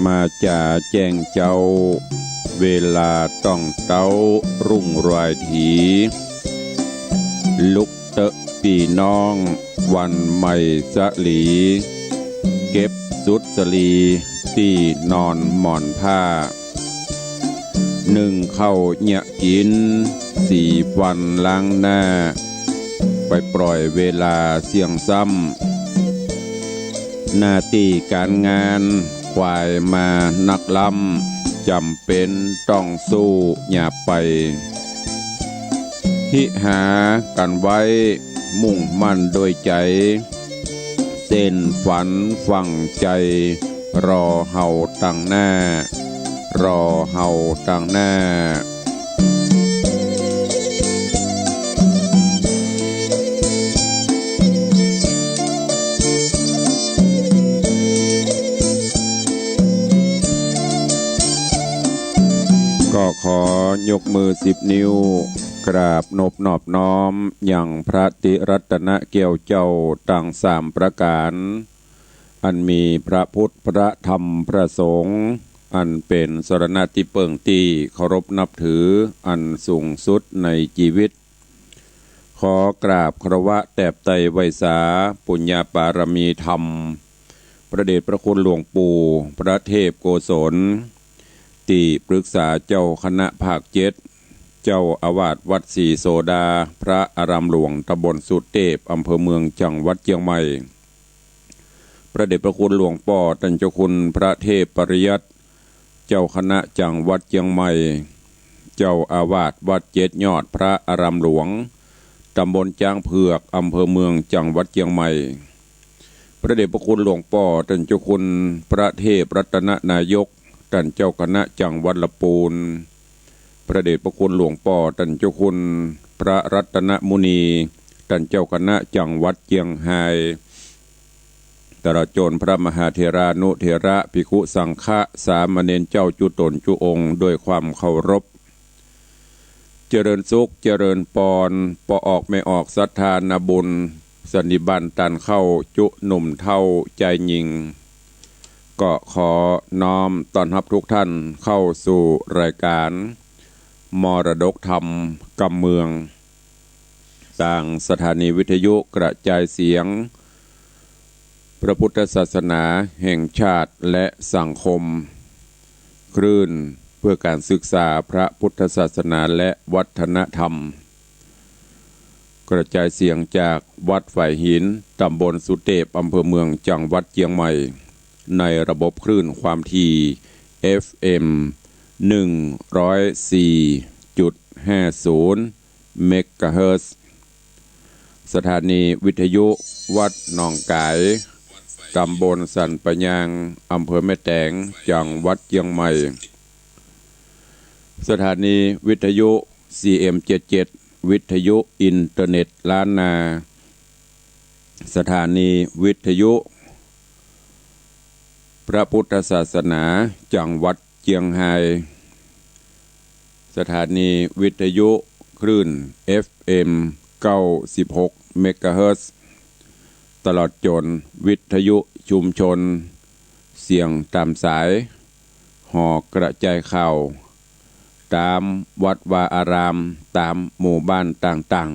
มาจ่าแจ้งเจ้าเวลาต้องเต้ารุ่งรายถีลุกเตะปีน้องวันใหม่สลีเก็บสุดสลีที่นอนหมอนผ้าหนึ่งเข้าเนี่ยกิน4 วันล้างหน้าไปปล่อยเวลาเสี่ยงซ้ำหน้าที่การงานควายมานักล้ำจำเป็นต้องสู้อย่าไปหิหากันไว้มุ่งมั่นโดยใจเส้นฝันฝังใจรอเห่าตั้งหน้ารอเห่าตั้งหน้าก็ขอยกมือ10 นิ้วกราบนบนอบน้อมอย่างพระติรัตนเกี่ยวเจ้าตั้ง3 ประการอันมีพระพุทธพระธรรมพระสงฆ์อันเป็นสรณะที่เปิ่งตีเคารพนับถืออันสูงสุดในชีวิตขอกราบคารวะแตบไตรไวสาปุญญาปารมีธรรมพระเดชพระคุณหลวงปู่พระเทพโกศลที่ปรึกษาเจ้าคณะภาค7เจ้าอาวาสวัดศรีโสดาพระอารามหลวงตำบลสุเทพอำเภอเมืองจังหวัดเชียงใหม่พระเดชพระคุณหลวงป่อท่านเจ้าคุณพระเทพปริยัติเจ้าคณะจังหวัดเชียงใหม่เจ้าอาวาสวัด7 ยอดพระอารามหลวงตำบลจางเผือกอำเภอเมืองจังหวัดเชียงใหม่พระเดชพระคุณหลวงป่อท่านเจ้าคุณพระเทพรัตนนายกท่านเจ้าคณะจังหวัดลำพูนพระเดชพระคุณหลวงป่อท่านเจ้าคุณพระรัตนมุนีท่านเจ้าคณะจังหวัดเชียงรายตลอดจนพระมหาเถรานุเถระภิกขุสังฆะสามเณรเจ้าจุตนจุองค์ด้วยความเคารพเจริญสุขเจริญปอนปออกไม่ออกศรัทธานาบุญสันนิบันตันเข้าจุหนุ่มเท่าใจยิงก็ขอน้อมต้อนรับทุกท่านเข้าสู่รายการมรดกธรรมกำเมืองทางสถานีวิทยุกระจายเสียงพระพุทธศาสนาแห่งชาติและสังคมคลื่นเพื่อการศึกษาพระพุทธศาสนาและวัฒนธรรมกระจายเสียงจากวัดฝ่ายหินตำบลสุเทพอำเภอเมืองจังหวัดเชียงใหม่ในระบบคลื่นความถี่ FM 104.50 เมกะเฮิรตซ์สถานีวิทยุวัดหนองกายตำบลสันปะยางอำเภอแม่แตงจังหวัดเชียงใหม่สถานีวิทยุ CM77 วิทยุอินเทอร์เน็ตล้านนาสถานีวิทยุพระพุทธศาสนาจังหวัดเชียงรายสถานีวิทยุคลื่น FM 96 เมกะเฮิรตซ์ตลอดจนวิทยุชุมชนเสียงตามสายห่อกระจายข่าวตามวัดวาอารามตามหมู่บ้านต่าง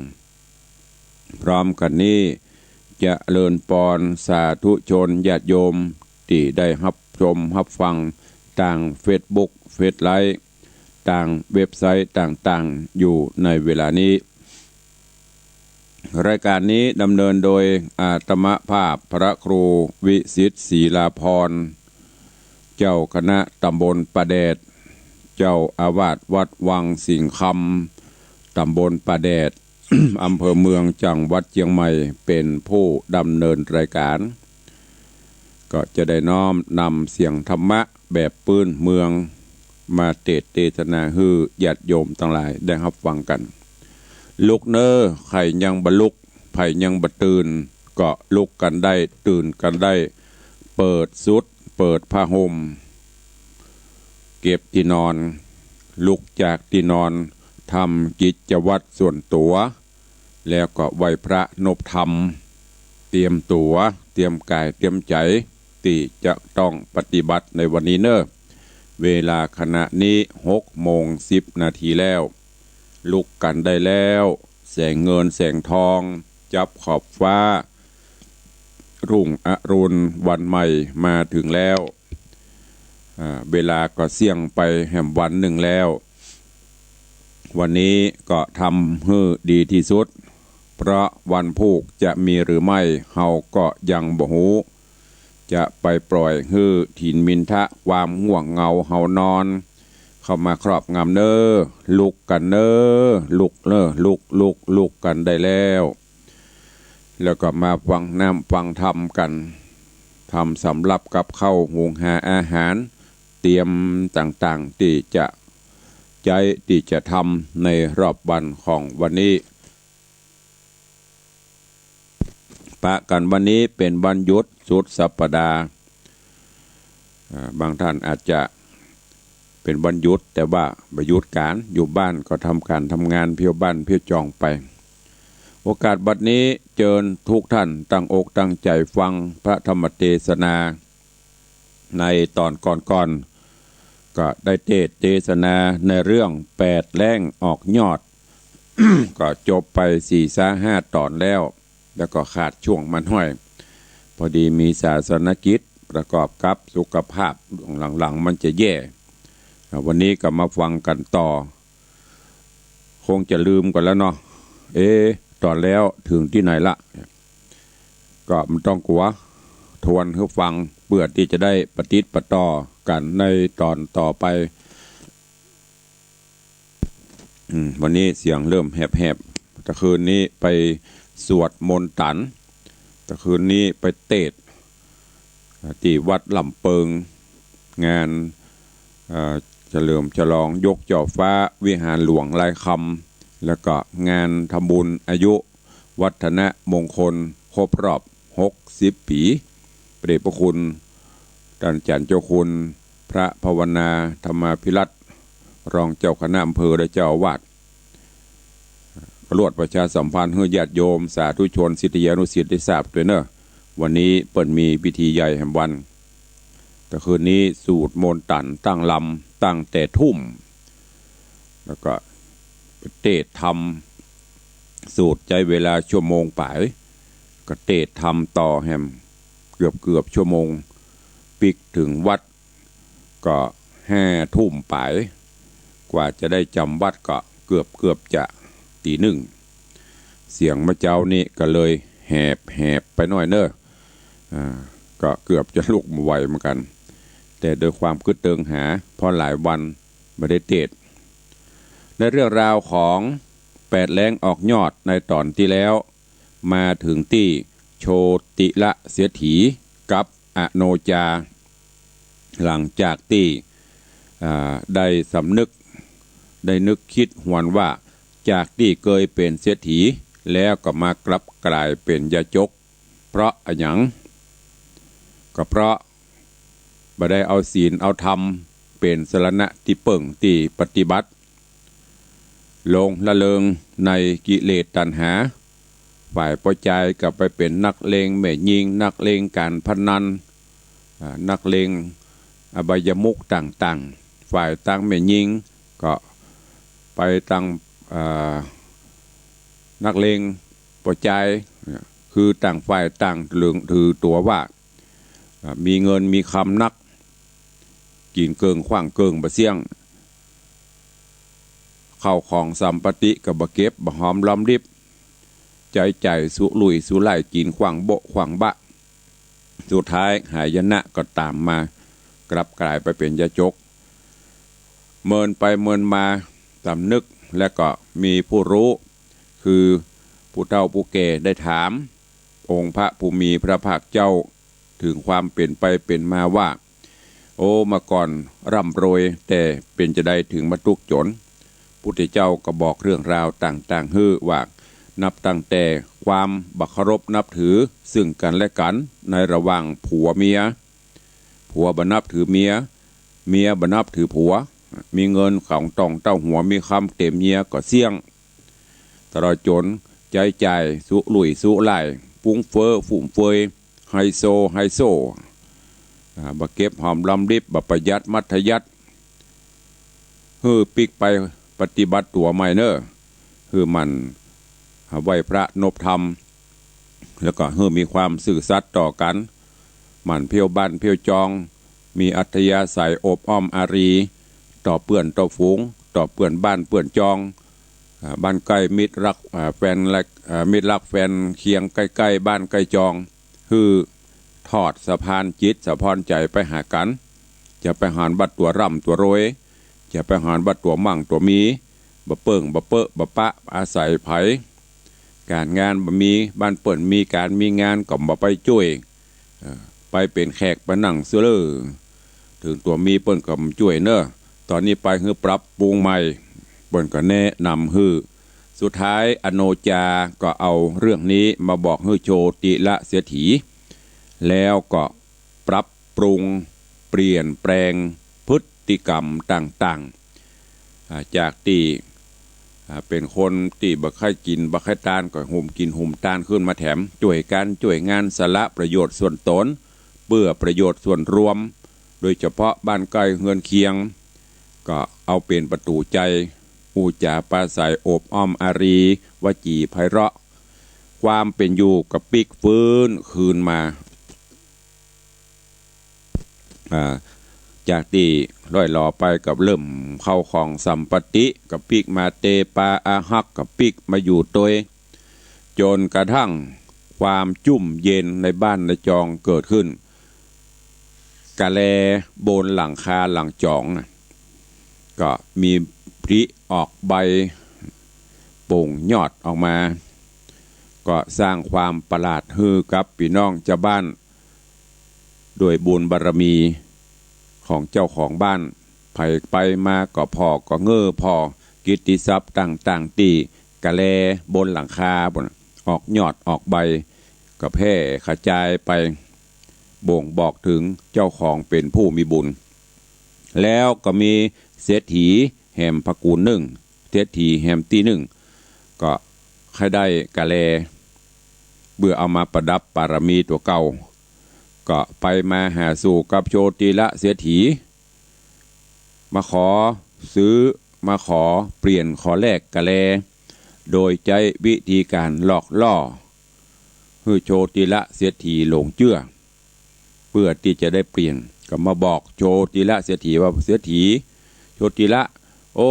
ๆพร้อมกันนี้จะเลิญปอนสาธุชนญาติโยมที่ได้รับชมรับฟังต่างเฟซบุ๊กเฟซไลฟ์ต่างเว็บไซต์ต่างๆอยู่ในเวลานี้รายการนี้ดำเนินโดยอาตมภาพพระครูวิสิทธิ์ศรีลาภรณ์เจ้าคณะตำบลประแดดเจ้าอาวาสวัดวังสิงห์คำตำบลประแดด อำเภอเมืองจังหวัดเชียงใหม่เป็นผู้ดำเนินรายการก็จะได้น้อมนำเสียงธรรมะแบบปื้นเมืองมาเทศนาฮือญาติโยมทั้งหลายได้รับฟังกันลุกเนอไข่ยังบลุกไผ่ยังบตื่นก็ลุกกันได้ตื่นกันได้เปิดสุดเปิดผ้าห่มเก็บที่นอนลุกจากที่นอนทำกิจวัตรส่วนตัวแล้วก็ไหว้พระนบธรรมเตรียมตัวเตรียมกายเตรียมใจเต ที่จะต้องปฏิบัติในวันนี้เนอะเวลาขณะนี้6:10 นาทีแล้วลุกกันได้แล้วแสงเงินแสงทองจับขอบฟ้ารุ่งอรุณวันใหม่มาถึงแล้วเวลาก็เสี่ยงไปแห่มวันหนึ่งแล้ววันนี้ก็ทำให้ดีที่สุดเพราะวันพุธจะมีหรือไม่เฮาก็ยังบ่ฮู้จะไปปล่อยให้ถิ่นมินทะความง่วงเหงาเฮานอนเข้ามาครอบงำเน้อลุกกันเน้อลุกเน้อลุกกันได้แล้วแล้วก็มาฟังน้ำฟังธรรมกันทำสำหรับกับข้าวหุงหาอาหารเตรียมต่างๆที่จะใจที่จะทำในรอบวันของวันนี้ปะกันวันนี้เป็นวันหยุดสุดสัปดาห์บางท่านอาจจะเป็นวันหยุดแต่ว่าไม่หยุดการอยู่บ้านก็ทำการทำงานเพียวบ้านเพียวจองไปโอกาสบัดนี้เชิญทุกท่านตั้งอกตั้งใจฟังพระธรรมเทศนาในตอนก่อนก็ได้เทศนาในเรื่อง8แล้งออกยอด ก็จบไป4-5 ตอนแล้วก็ขาดช่วงมันห้อยพอดีมีศาสนกิจประกอบกับสุขภาพหลังๆมันจะแย่วันนี้ก็มาฟังกันต่อคงจะลืมกันแล้วเนาะตอนแล้วถึงที่ไหนละก็มันต้องกลัวทวนให้ฟังเพื่อที่จะได้ปฏิบัติต่อกันในตอนต่อไปวันนี้เสียงเริ่มแหบๆแต่คืนนี้ไปสวดมนต์ตันแต่คืนนี้ไปเทศที่วัดลำเปิงงานเฉลิมฉลองยกเจ้าฟ้าวิหารหลวงลายคำแล้วก็งานทำบุญอายุวัฒนมงคลครบรอบ60 ปีพระเดชพระคุณท่านจันเจ้าคุณพระภาวนาธรรมาภิรัตน์รองเจ้าคณะอำเภอและเจ้าอาวาสรวดประชาสัมพันธ์ให้ญาติโยมสาธุชนศิษยานุศิษย์ได้ทราบด้วยเนอะวันนี้เปิดมีพิธีใหญ่แห่งวันแต่คืนนี้สูตรมนต์ตันตั้งลำตั้งแต่ทุ่มแล้วก็เทศทำสูตรใจเวลาชั่วโมงป่ายก็เทศทำต่อแฮมเกือบชั่วโมงปิกถึงวัดก็5 ทุ่มป่ายกว่าจะได้จำวัดก็เกือบจะตี 1เสียงมะเจ้านี่ก็เลยแหบไปหน่อยเนอะก็เกือบจะลุกมาไหวเหมือนกันแต่โดยความคึดเติงหาพอหลายวันไม่ได้เทศในเรื่องราวของ8แล้งออกยอดในตอนที่แล้วมาถึงที่โชติละเสียถีกับอโนจาหลังจากที่ได้สำนึกได้นึกคิดหวนว่าจากที่เคยเป็นเสียถีแล้วก็มากลับกลายเป็นยาจกเพราะหยังก็เพราะบ่ได้เอาศีลเอาธรรมเป็นสรณะที่เปิ่งที่ปฏิบัติลงละเลงในกิเลสตัณหาฝ่ายพอใจกับไปเป็นนักเลงแม่ยิงนักเลงการพนันนักเลงอบายมุขต่างๆฝ่ายตั้งแม่ยิงก็ไปตั้งนักเลงพอใจคือต่างฝ่ายต่างเรื่องถือตัวว่ามีเงินมีคำนักกินเกิงขว้างเกิงบะเสี่ยงเข้าของสัมปติกับบะเก็บบะหอมล้อมริบใจสุลุยสุไล่กินขว้างโบขว้างบะสุดท้ายหายนะก็ตามมากลับกลายไปเป็นยาจกเมินไปเมินมาสำนึกและก็มีผู้รู้คือผู้เฒ่าผู้แก่ได้ถามองค์พระผู้มีพระภาคเจ้าถึงความเป็นไปเป็นมาว่าโอ้มาก่อนร่ำรวยแต่เป็นจะได้ถึงมาทุกข์จนพุทธเจ้าก็บอกเรื่องราวต่างๆฮือว่านับตั้งแต่ความบัเคารพนับถือซึ่งกันและกันในระหว่างผัวเมียบ่นับถือเมียบ่นับถือผัวมีเงินของต้องเต้าหัวมีคำเต็มเมียก็เสี่ยงตลอดจนใจสุลุยสุไล่ฟุ้งเฟ้อฟุ่มเฟือยไฮโซ บ่เก็บหอมรอมริบบ่ประหยัดมัธยัสถ์ปิกไปปฏิบัติตัวใหม่เนอะมันไหวพระนบธรรมแล้วก็มีความสื่อสัตย์ต่อกันมันเพียวบ้านเพียวจองมีอัธยาศัยอบอ้อมอารีต่อเปื่อนต่อฝูงต่อเปื่อนบ้านเปื่อนจองบ้านใกล้มิตรรักแฟนและมิตรรักแฟนเคียงใกล้ๆบ้านใกล้จองทอดสะพานจิตสะพานใจไปหากันจะไปหารบัดตัวร่ำตัวโรยจะไปหารบัดตัวมั่งตัวมีบะเปิงบะเปะบะปะอาศัยไผการงานบะมีบ้านเปิ่นมีการมีงานก็บ่ไปช่วยไปเป็นแขกไปนั่งเสื้อเลยถึงตัวมีเปิ่นก็ช่วยเนอะตอนนี้ไปปรับปรุงใหม่เปิ่นก็แนะนำสุดท้ายอโนจาก็เอาเรื่องนี้มาบอกโชติละเสียถีแล้วก็ปรับปรุงเปลี่ยนแปลงพฤติกรรมต่างๆจากที่เป็นคนที่บ่ค่อยกินบ่ค่อยทานก็หุ่มกินหุ่มทานขึ้นมาแถมช่วยกันช่วยงานสละประโยชน์ส่วนตนเพื่อประโยชน์ส่วนรวมโดยเฉพาะบ้านใกล้เฮือนเคียงก็เอาเป็นประตูใจอูจาปราศัยอบอ้อมอารีวจีไพเราะความเป็นอยู่กับปิกฟื้นคืนมาจากที่ร้อยหล่อไปกับเริ่มเข้าของสัมปติกับปิกมาเตปาอาหักกับปิกมาอยู่ตัวจนกระทั่งความจุ่มเย็นในบ้านในจองเกิดขึ้นกะแลบนหลังคาหลังจองก็มีพริออกใบโป่งยอดออกมาก็สร้างความประหลาดกับพี่น้องชาวบ้านโดยบุญบารมีของเจ้าของบ้านไผไปมาก็พอก็เง้อพอกิตติทรัพย์ต่างๆตีกะแลบนหลังคาบนออกยอดออกใบก็แพร่กระจายไปบ่งบอกถึงเจ้าของเป็นผู้มีบุญแล้วก็มีเศรษฐีแห่มพกูลหนึ่งเศรษฐีแห่มตีหนึ่งก็ใครได้กะแลเบื่อเอามาประดับปารมีตัวเก่าก็ไปมาหาสู่กับโชติละเศรษฐีมาขอซื้อมาขอเปลี่ยนขอแลกกะแลโดยใช้วิธีการหลอกล่อให้โชติละเศรษฐีหลงเชื่อเพื่อที่จะได้เปลี่ยนก็มาบอกโชติละเศรษฐีว่าเศรษฐีโชติละโอ้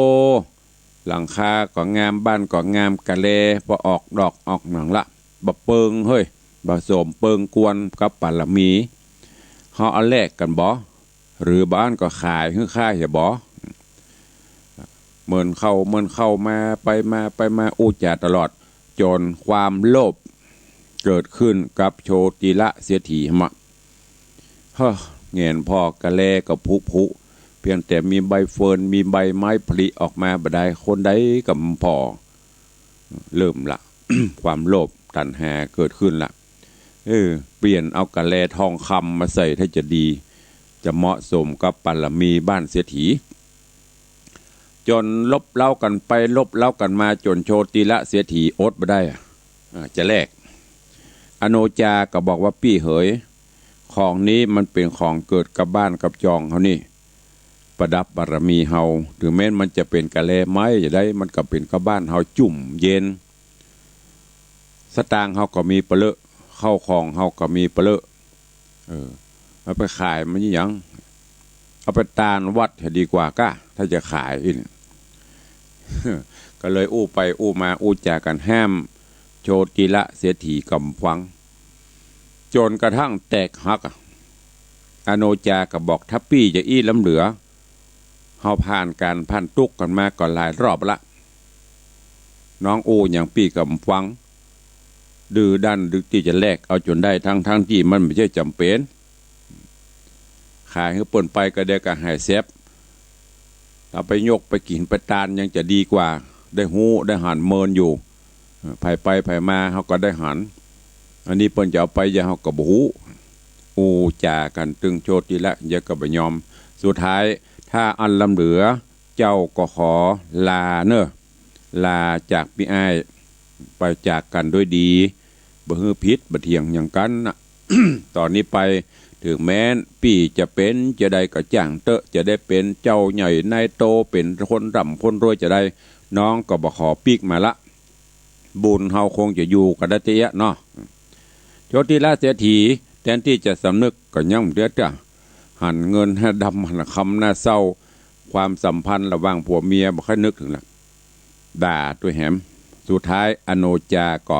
หลังคาก็งามบ้านก็งามกะแลพอออกดอกออกหนังละบะเปิงเฮ้ยบะสมเปิงกวนกับปารมีเขาเอาแลกกันบ่หรือบ้านก็ขายคือค่ายอย่าบ่เหมือนเข้ามาไปมาอู้จ่าตลอดจนความโลภเกิดขึ้นกับโชติละเสียถีมะเงียนพ่อกะแลกับผุเพียงแต่มีใบเฟิร์นมีใบไม้ผลิออกมาบ่ได้คนใดกับพ่อเริ่มละ ความโลภตัณหาเกิดขึ้นละเปลี่ยนเอากะแลทองคำมาใส่ถ้าจะดีจะเหมาะสมกับปารมีบ้านเสียถีจนลบเล่ากันไปลบเล่ากันมาจนโชติละเสียถีอดไม่ได้จะแลกอโนจาก็บอกว่าปี้เหยของนี้มันเป็นของเกิดกับบ้านกับจองเขานี่ประดับบารมีเฮาถึงแม้มันจะเป็นกะแลไม้จะได้มันก็เป็นกับบ้านเฮาจุ่มเย็นสตางค์เฮาก็มีเปลือเข้าของเฮาก็มีเปลือเอาไปขายมันยังเอาไปตานวัดจะดีกว่าก้าถ้าจะขายอิน ก็เลยอู้ไปอู้มาอู้จากันห้ามโชติละเสียถีกำฟังจนกระทั่งแตกหักอโนจาก็บอกทัพปี้จะอี้ล้ำเหลือเฮาผ่านการพันตุกกันมาก่อนหลายรอบละน้องอู้อย่างปี้กำฟังดื้อดันดึกที่จะแลกเอาจนได้ทั้งที่มันไม่ใช่จำเป็นขายให้ปนไปก็ได้ก็หายแซบเอาไปยกไปกินไปตานยังจะดีกว่าได้หูได้หันเมินอยู่ไปมาเขาก็ได้หันอันนี้เปิ้นจะเอาไปอย่าเขาก็บหูอูจ่ากันตึงโชติละอย่าก็บ่ยอมสุดท้ายถ้าอันลำเหลือเจ้าก็ขอลาเนอะลาจากพี่อ้ายไปจากกันด้วยดีบ่ฮือพิษบ่เถียงอย่างกันนะ ตอนนี้ไป ถึงแม้นปี่จะเป็นจะได้ก็จ้างเตอะจะได้เป็นเจ้าใหญ่นายโตเป็นคนร่ำคนรวยจะได้น้องก็บ่ขอปีกมาละบุญเฮาคงจะอยู่กันได้เตะเนาะโชติละเสียทีแทนที่จะสำนึกก็ย่ำเดือดจ้ะหันเงินให้ดำหันคำหน้าเศร้าความสัมพันธ์ระหว่างผัวเมียบ่ค่อยนึกถึงละด่าตัวแหมสุดท้ายอโนจาก็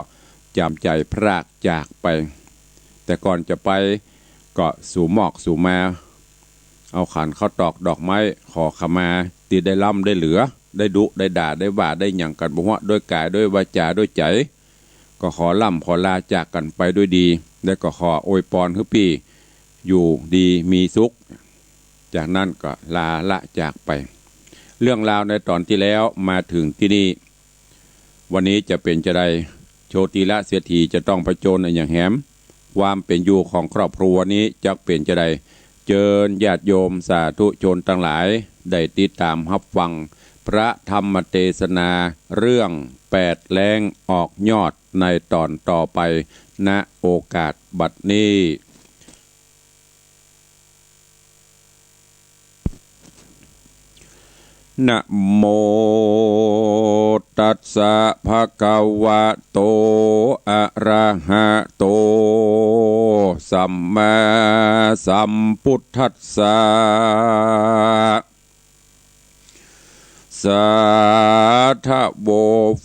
จำใจพรากจากไปแต่ก่อนจะไปก็สู่หมอกสู่มาเอาขันเข้าตอกดอกไม้ขอขมาตีได้ล่ำได้เหลือได้ดุได้ด่าได้ว่าได้หยั่งกันบ่ฮะด้วยกายด้วยวาจาด้วยใจก็ขอล่ำขอลาจากกันไปด้วยดีและก็ขออวยพรให้พี่อยู่ดีมีสุขจากนั้นก็ลาละจากไปเรื่องราวในตอนที่แล้วมาถึงที่นี่วันนี้จะเป็นจะได้โชติละเสียทีจะต้องผจญอย่างแหมความเป็นอยู่ของครอบครัวนี้จะเป็นจะได้เจิญญาติโยมสาธุชนทั้งหลายได้ติดตามรับฟังพระธรรมเทศนาเรื่อง8แรงออกยอดในตอนต่อไปณโอกาสบัดนี้นะโมตัสสะภะคะวะโตอะระหะโตสัมมาสัมพุทธัสสะสาธุโว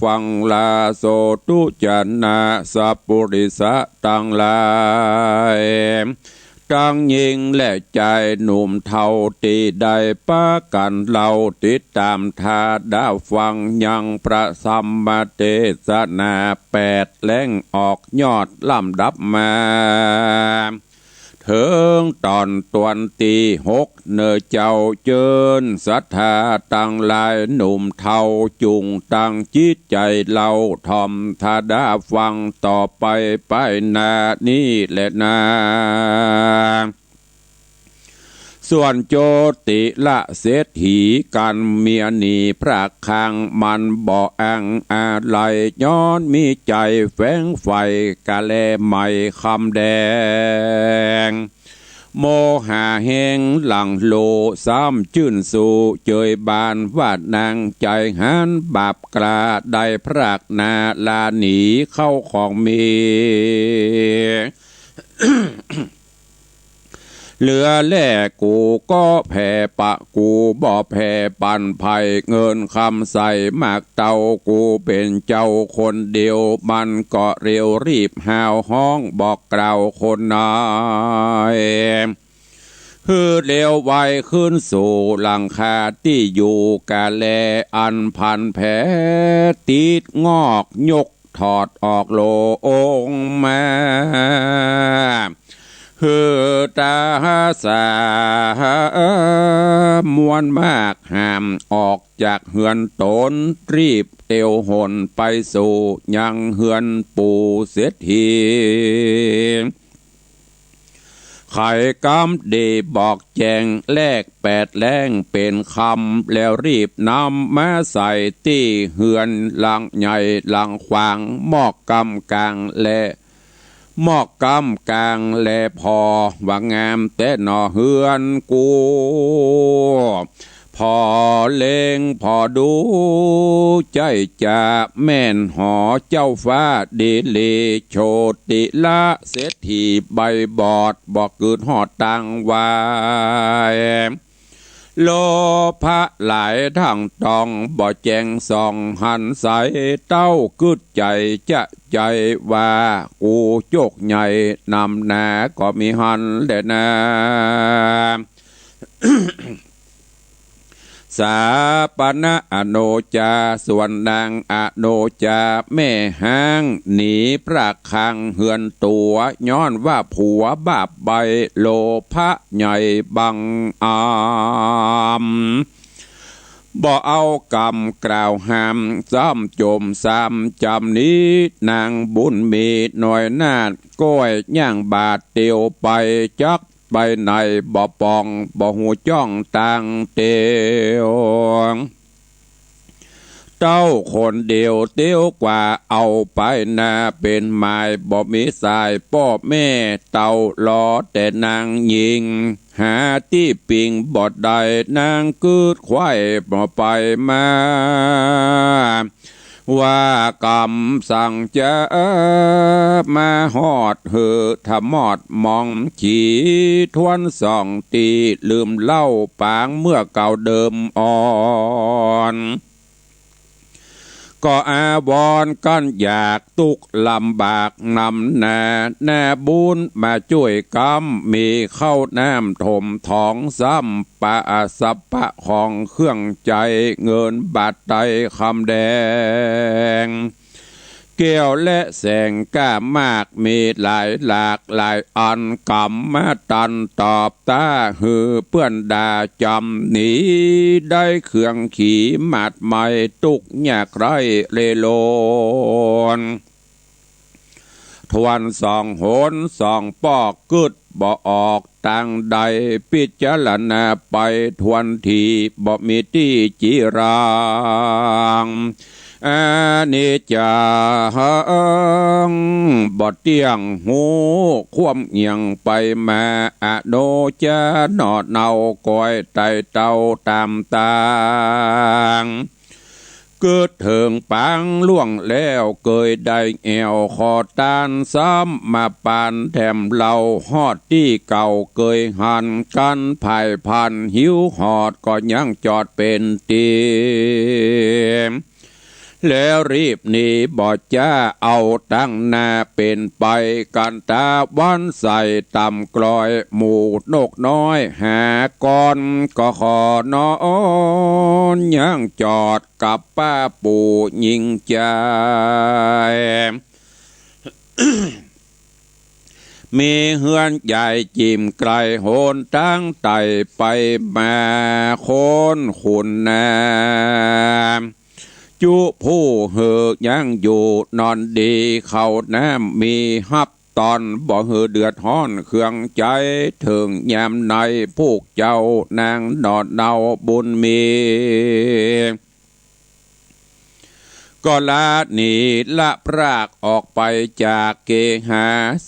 ฟังลาโสตุจันนาสัพปุริสะตังหลายทั้งหญิงและใจหนุ่มเทาตีได้ปะกันเราติดตามทาดาฟังยังพระสัมมาเทศนา8แรงออกยอดลำดับมาถึงตอนตวนตี6เนอเจ้าเจิญศรัทธาตั้งหลายหนุ่มเทาจุงตั้งจิตใจเราทอมทาดาฟังต่อไปไปนานี้แหละนาส่วนโจติละเศรษฐีกันเมียนีพระคังมันบ่ออังอะไรย้อนมีใจแฝงไฟกะแลใหม่คำแดงโมหะแหงหลังโลซ้ำจื่นสู่เจยบานวาดนางใจหันบาปกลาได้พรากนาลาหนีเข้าของมี เหลือแล่กูก็แผ่ปะกูบ่แผ่ปันไผ่เงินคำใส่มากเต้ากูเป็นเจ้าคนเดียวมันก็เร็วรีบหาวห้องบอกกล่าวคนน้อยคือเร็วไวขึ้นสู่หลังคาที่อยู่กาแลอันพันแผลติดงอกยกถอดออกโลองมคือตาสามวนมากห้ามออกจากเหือนตนรีบเตียวหนไปสู่ยังเหือนปู่เสียทีไข่กำดีบอกแจงแลก8แรงเป็นคำแล้วรีบนำมาใส่ที่เหือนหลังใหญ่หลังขวางหมอกกำกลางและหมอกกำกลางแลพอว่างามแต่หนอเฮือนกูพอเล็งพอดูใจจะแม่นหอเจ้าฟ้าดีลีโชติละเศรษฐีใบบอดบอกเกิดหอดตังวายโลภะหลายทั้งตองบ่แจงส่องหันใสเต้ากึดใจจะใจว่ากูโจกใหญ่นำหนาก็มีหันเดนา สาปณะอโนจาส่วนนางอโนจาแม่ห้างหนีพระคังเหือนตัวย้อนว่าผัวบาปใบโลภะใหญ่บังอามบ่เอากรรมกล่าวห้ามซ้ำโจมซ้ำจำนี้นางบุญมีหน่อยนาดก้อยย่างบาดเตียวไปจักไปในบ่ปองบ่หูจ้องต่างเตียว เต้าคนเดียวเตี้ยวกว่าเอาไปนาเป็นไม้บ่มีสายป้อแม่เต่าล้อแต่นางยิงหาที่ปิงบอดใดนางกืดควายบ่ไปมาว่ากรรมสั่งจะมาหอดเหอทำมอดมองขีทวนส่องตีลืมเล่าปางเมื่อเก่าเดิมอ่อนก็อาวรกันอยากตุกลำบากนำแน่บุญมาช่วยกำมีเข้าน้ำถมท้องซ้ำปะสับปะของเครื่องใจเงินบาทไตคำแดงเกี่ยวและแสงก้ามากมีหลายอันกำมาตันตอบตาหือเพื่อนดาจำหนีได้เครื่องขี่หมัดไม่ตุกยากไรเลโลนทวนสองโหนสองปอกกึดบ่ออกตั้งใดพิจารณาไปทวนทีบ่มีที่จีรังอานิจจังบ่เตียงหูควมเอียงไปมาอโนจานอดเนาก้อยไตเต้าตามตางเกิดเถิงปังล่วงแล้วเกยได้แอวขอตานซ้ำมาปานแถมเหล่าฮอดที่เก่าเกยหันกันภายพันหิวหอดก็ยังจอดเป็นตีแล้วรีบหนีบ่จ้าเอาตั้งหน้าเป็นไปกันตาวันใส่ต่ำกลอยหมูนกน้อยหาก่อนก็ขอนอนยังจอดกับป้าปู่ยิงใจ มีเฮือนใหญ่จิมไกลโหนตั้งไต่ไปมาโคนขุนนาจุผู้เหอยังอยู่นอนดีเข้าน้ำมีฮับตอนบ่เหอเดือดฮ้อนเครื่องใจถึงยามในพวกเจ้านางนอดเนาบุญมีก็ละหนีละพรากออกไปจากเกหา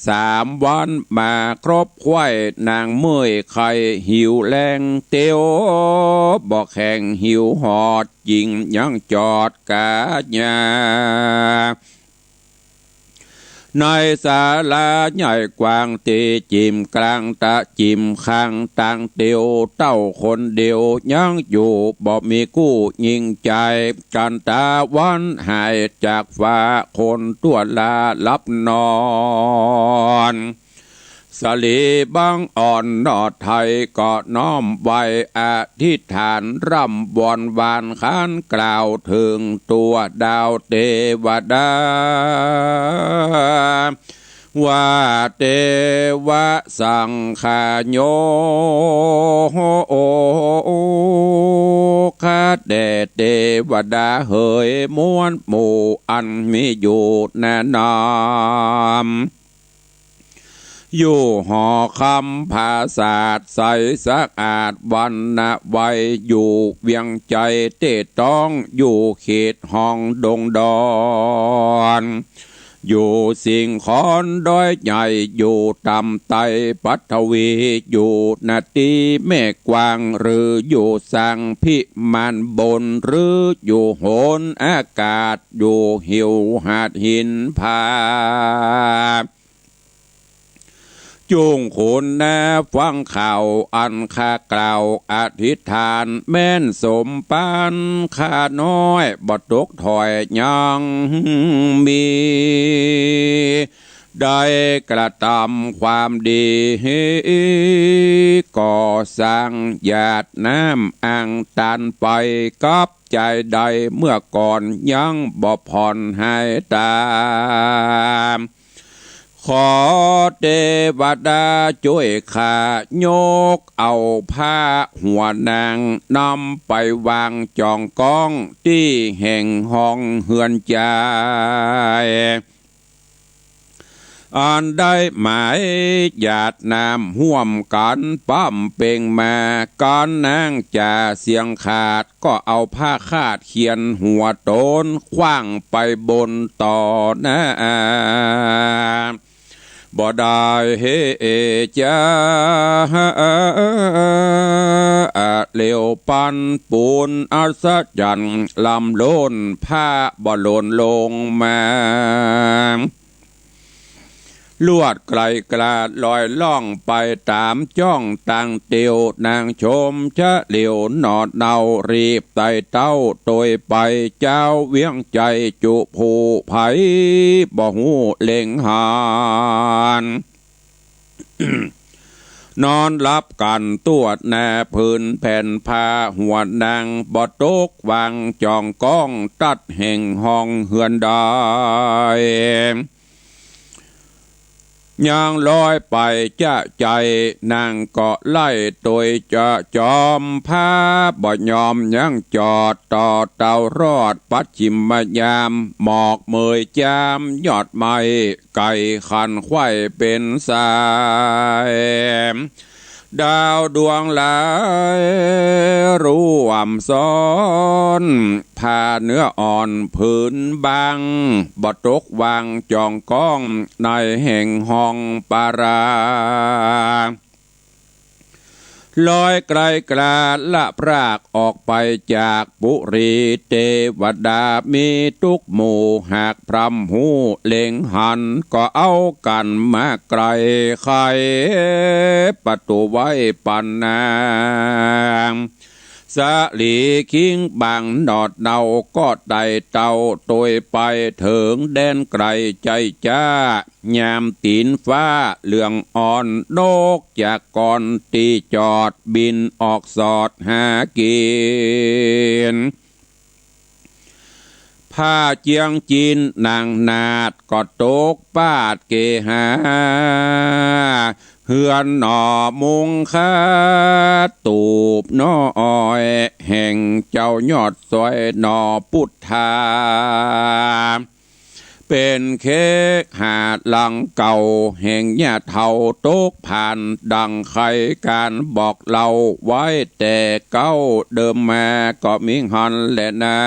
3 วันมาครบควายนางเมื่อยไข่หิวแรงเตียวบอกแข่งหิวหอดยิงยังจอดกาญาในศาลาใหญ่กว้างตีจิมกลางตะจิมข้างต่างเตียวเต้าคนเดียวยังอยู่บ่มีกู้ยิงใจกันตาวันหายจากฟ้าคนตัวลาลับนอนสลีบังอ่อนนอดไทยก็น้อมไว้อธิษฐานร่ำวอนวานขานกล่าวถึงตัวดาวเทวดาว่าเทวสังขโยคาเดเทวดาเหยม้วนหมู่อันมีอยู่แน่นอนอยู่หอคำภาษาใสสะอาดวันนะไว้อยู่เวียงใจเตต้องอยู่เขตห้องดงดอนอยู่สิ่งขอนด้อยใหญ่อยู่ตำไตปัทวีอยู่นาตีแม่กวางหรืออยู่สังพิมานบนหรืออยู่โหนอากาศอยู่หิวหาดหินผาจุงขุนแนฟังข่าวอันข้ากล่าวอธิษฐานแม่นสมปานข้าน้อยบ่ตกถอยยังมีได้กระทำความดีก่อสร้างหยาดน้ำอ่างตันไปกับใจใดเมื่อก่อนยังบ่ผ่อนให้ตามขอเทวดาช่วยข้ายกเอาผ้าหัวนางนำไปวางจองกองที่แห่งห้องเฮือนใจ อันได้หมายหยาดน้ำห่วมกันปั้มเป่งมาการนางจ่าเสียงขาดก็เอาผ้าคาดเขียนหัวโตนคว้างไปบนต่อหน้าบ่ได้เฮจ้าเหลวปันปูนอัศจรรย์ลำโลนผ้าบ่หล่นลงมาลวดไกลกลาดลอยล่องไปตามจ้องต่างเตียวนางชมชะเหลียวหนอดเนารีบไต่เต้าโดยไปเจ้าเวียงใจจุผู้ไผบ่หูเล็งหานนอนรับกันตวดแน่พื้นแผ่นผ้าหัวนางบ่ตกวางจองก้องตัดแห่งห้องเฮือนได้ย่างลอยไปจะใจนางก็ไล่โดยจะจอมผ้าบ่ยอมยังจอดต่อเตารอดปัดชิมมายามหมอกเมยจามยอดไม้ไก่ขันไข่เป็นสายดาวดวงหลายร่วมซ้อนผ้าเนื้ออ่อนผืนบางบ่ตกวางจองก้องในแห่งห้องปาราลอยไกลกลาละพรากออกไปจากปุรีเทวดามีทุกหมู่หากพรำหูเล็งหันก็เอากันมาไกลไขประตูไว้ปันนางสาลีคิงบางดอดเนาก็ไต่เต่าโดยไปถึงแดนไกลใจจ้ายามตีนฟ้าเหลืองอ่อนนกจากก่อนตีจอดบินออกสอดหากินผ้าเจียงจีนนางนาดก็ตกปาดเกหาเฮือนหน่อมุงคาตูบน้อยแห่งเจ้ายอดสวยหน่อพุทธาเป็นเค้กหาดหลังเก่าแห่งญาเท่าตกผ่านดังใครการบอกเล่าไว้แต่เก้าเดิมมาก็มิงหันและนา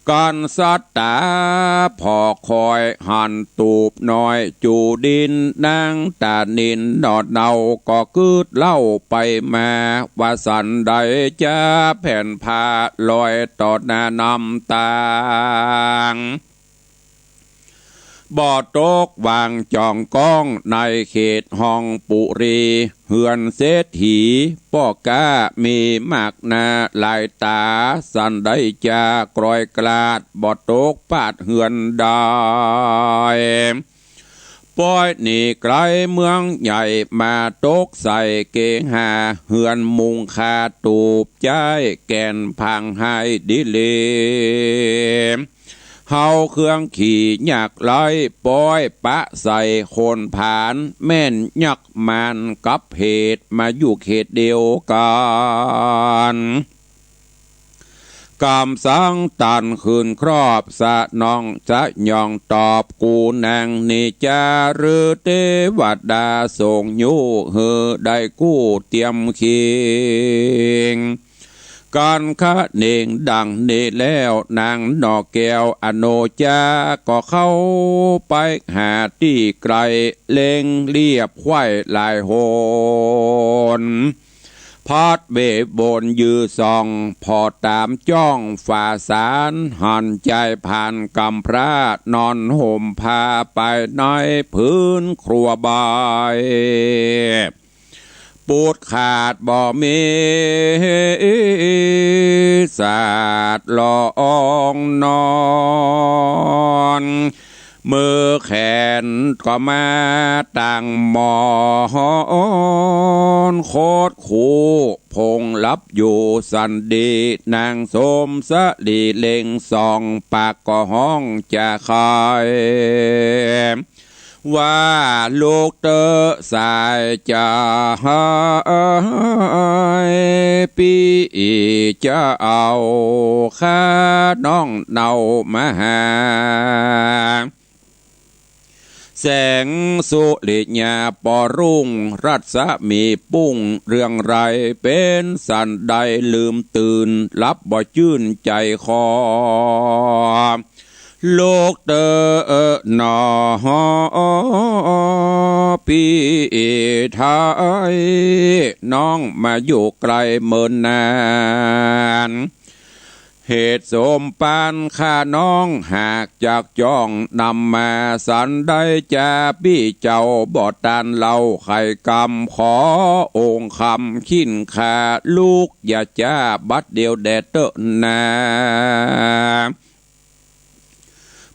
ก่อนสัตตาพอคอยหันตูบน้อยจูดินนางตานินดอดเนาก็คืดเล่าไปมาว่าสันใดจะแผ่นผ้าลอยต่อหน้านำตางบ่อตกวางจองก้องในเขตห้องปุรีเฮือนเศรษฐีป้อกามีมากนาลายตาสันได้จากรอยกลาดบ่อตกปาดเฮือนได้ป้อยนี่ไกลเมืองใหญ่มาตกใส่เกหาเฮือนมุงคาตูบใจแก่นพังให้ดิเลเฮาเครื่องขี่หยักไล่ป้อยปะใส่โคนผานแม่นยักมันกับเหตุมาอยู่เขตเดียวกันกำสังตันคืนครอบสะนองจะย่องตอบกูนางนิจาหรือเทวดาส่งยูเฮอได้กู้เตรียมคิงการคะเน่งดังนี้แล้วนางนอกแก้วอโนจาก็เข้าไปหาที่ไกลเล็งเรียบไข่ลายโหนพอดเบบนยือซองพอตามจ้องฝ่าสารหันใจผ่านกำพระนอนห่มผ้าไปน้อยพื้นครัวบายปูดขาดบ่มีสาดลองนอนมือแขนก็มาตั้งหมอนโคตรคู่พงลับอยู่สันดีนางสมสะดีเล็งสองปากก็ห้องจะคายว่าลูกเตอสายจะหายปีจะเอาข้าน้องเนามาหา แสงสุริยาปอรุ่งรัศมีปุ้งเรื่องไรเป็นสันใดลืมตื่นรับบ่ชื่นใจคอโลกเตอหนอปีไทยน้องมาอยู่ไกลเมินนานเหตุสมปานข้าน้องหากจากจ้องนำมาสันได้จะพี่เจ้าบอดตานเล่าไข่กำขอองค์คำขิ้นขาลูกอย่าจ้าบัดเดียวแดดเตอนา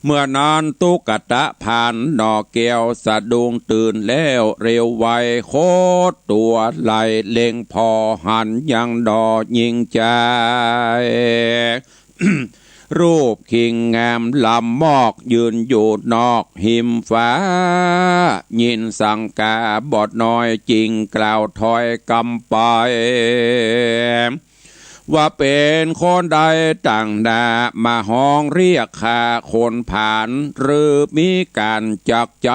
เมื่อนอนตุกตะผ่านดอกแก้วสะดุ้งตื่นแล้วเร็วไวโคตรตัวไหลเล็งพอหันยังดอยิงใจ รูปคิงงามลำมอกยืนอยู่นอกหิมฟ้ายินสังกาบอดน้อยจริงกล่าวถอยกำไปว่าเป็นคนใดต่างดามาห้องเรียกข้าคนผ่านหรือมีการจักใจ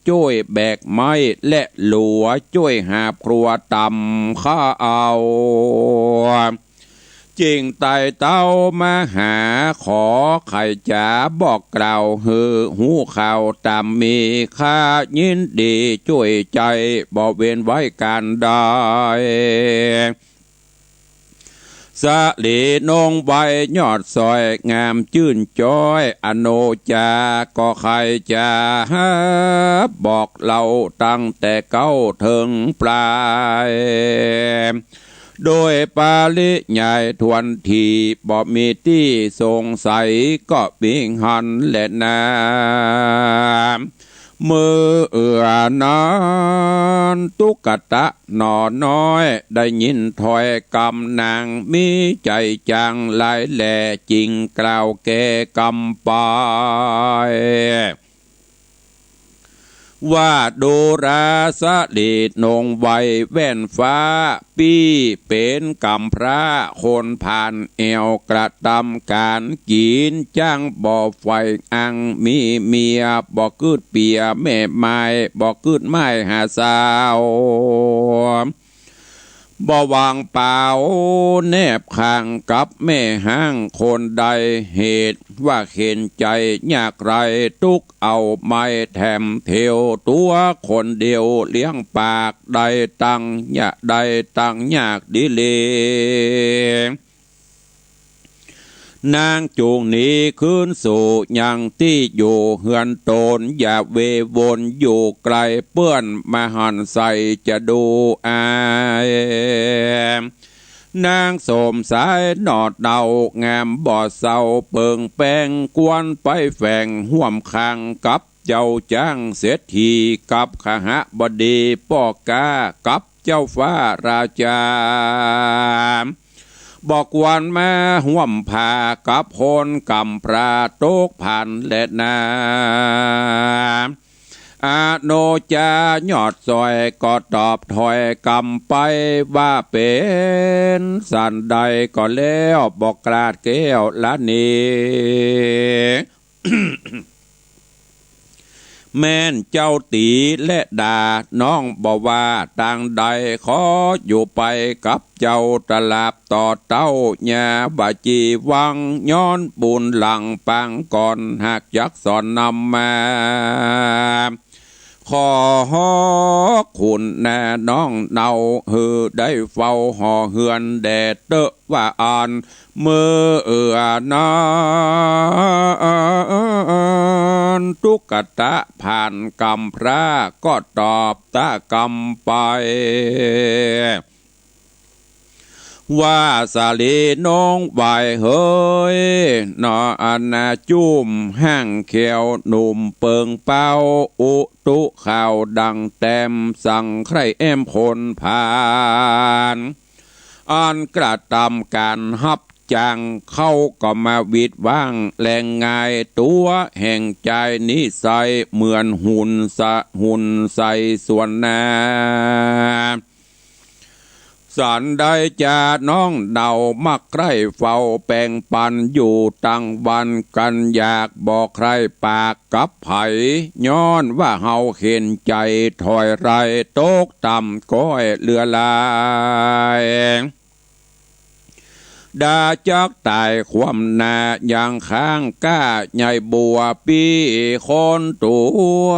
ช่วยแบกไม้และหลัวช่วยหาครัวต่ำข้าเอาจริงไต่เต้ามาหาขอไข่จ๋าบอกกล่าวฮือหูข่าวตามมีข้ายินดีช่วยใจบอกเว้นไว้การได้สะลีนงใบยอดซอยงามชื่นจ้อยอโนจาก็ใครจะบอกเราตั้งแต่เก้าถึงปลายโดยปาลิใหญ่ทวนทีบ่มีที่สงสัยก็ปิงหันและนามืออนานตุกตะหนอน้อยได้ยินถอยกำนางมีใจจังหลายแหล่จริงกล่าวแก่กำไปว่าดูราสะดีดนงไวแว่นฟ้าปี้เป็นกำพระคนผ่านเอวกระทำการกินจ้างบ่อไฟอังมีเมียบ่อกืดเปียแม่ไม้บ่อกืดไม้หาสาวบ่วางเปล่าแนบข้างกับแม่ห้างคนใดเหตุว่าเข็นใจยากไรตุกเอาไม้แถมเทวตัวคนเดียวเลี้ยงปากได้ตังยะได้ตังยากดิเลนางจูงนี้ขึ้นสู่ยังที่อยู่เฮือนโตนอย่าเววนอยู่ไกลเปื้อนมาหันใส่จะดูอายนางสมสายหนอดเดางามบ่อเศร้าเปิงแป้งกวนไปแฝงห่วมคางกับเจ้าจ้างเศรษฐีกับขหบดีป้อกากับเจ้าฟ้าราชาบอกวันมาห่วมพากับพลกำพระโตกผ่านและนาอาโนจายอดซอยก็ตอบถอยกำไปว่าเป็นสันใดก็แล้วบอกกราดแก้วละนีแม่นเจ้าตีและดาน้องบอกว่าต่างใดขออยู่ไปกับเจ้าตลาบต่อเต้าญาบาจีวังย้อนบุญหลังปังก่อนหากยักษ์สอนนำมาขอคุณแน่น้องเนาฮือได้เฝ้าห่อเฮือนแดดเตอะว่าอ่านมือนานตุกตะผ่านกำพระก็ตอบตะกำไปว่าสาลีน้องใบเฮยนออนาจุ่มห้างเขียวหนุ่มเปิงเป้าอุตุข่าวดังแต้มสั่งใครแอมคนผ่านอ่านกระทำการฮับจังเข้าก็มาวิดว่างแรงงายตัวแห่งใจนิสัยเหมือนหุ่นใส่ส่วนนา สันได้จาน้องเดามักใครเฝ้าแป่งปันอยู่ตั้งวันกันอยากบอกใครปากกับไผย้อนว่าเฮาเห็นใจถอยไรตกต่ำก้อยเรือลายดาจักตายความนาอย่างข้างก้าใหญ่บัวปีคนตัว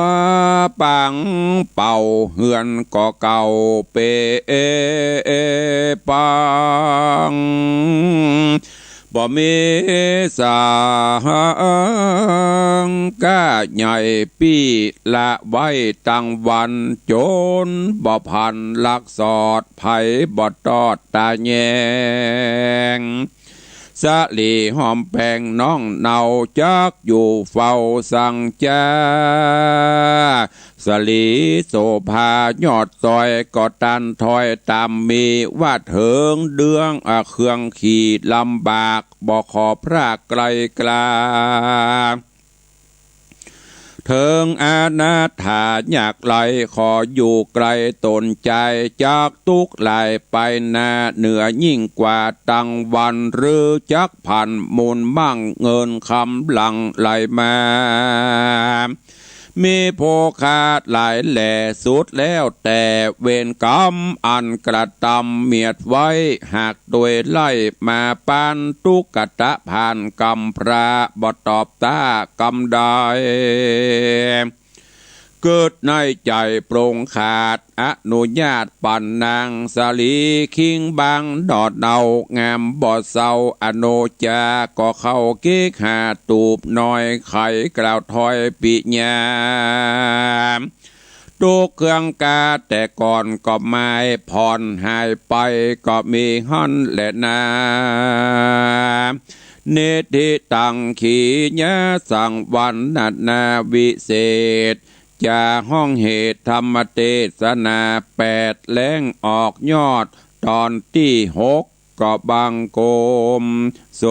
ปังเป่าเฮือนก็เก่าเปปังบ่มีสางก้าใหญ่ปีละไว้ตั้งวันโจนบ่พันลักสอดไผบ่ตอดตาแยงสะลีหอมแปงน้องเนาจักอยู่เฝ้าสั่งจ้าสลีโสภายอดซอยก็ตันถอยตามมีว่าเถิงเดืองเครื่องขี่ลำบากบ่ขอพรากไกลกลาเถิงอาณาถาอยากไหลขออยู่ไกลตนใจจากทุกไหลไปนาเหนือยิ่งกว่าตั้งวันหรือจักพันมูลมั่งเงินคำหลังไหลมามีโภคาดหลายแหล่สุดแล้วแต่เวรกรรมอันกระทำเมียดไว้หากโดยไล่มาปานทุกกตะผ่านกรรมพระบ่ตอบตากรรมใดเกิดในใจโปร่งขาดอนุญาตปั่นนางสลีคิงบางดอดเดางามบ่เศร้าอโนจาก็เข้าเก๊กหาตูบน้อยไข่กล่าวถอยปิญาตุกเครื่องกาแต่ก่อนก็ไม่ผ่อนหายไปก็มีฮั่นและนาเนติตังขีญะสังวันนัดนาวิเศษจะห้องเหตุธรรมเทศนา8แล้งออกยอดตอนที่6ก็บังโกมส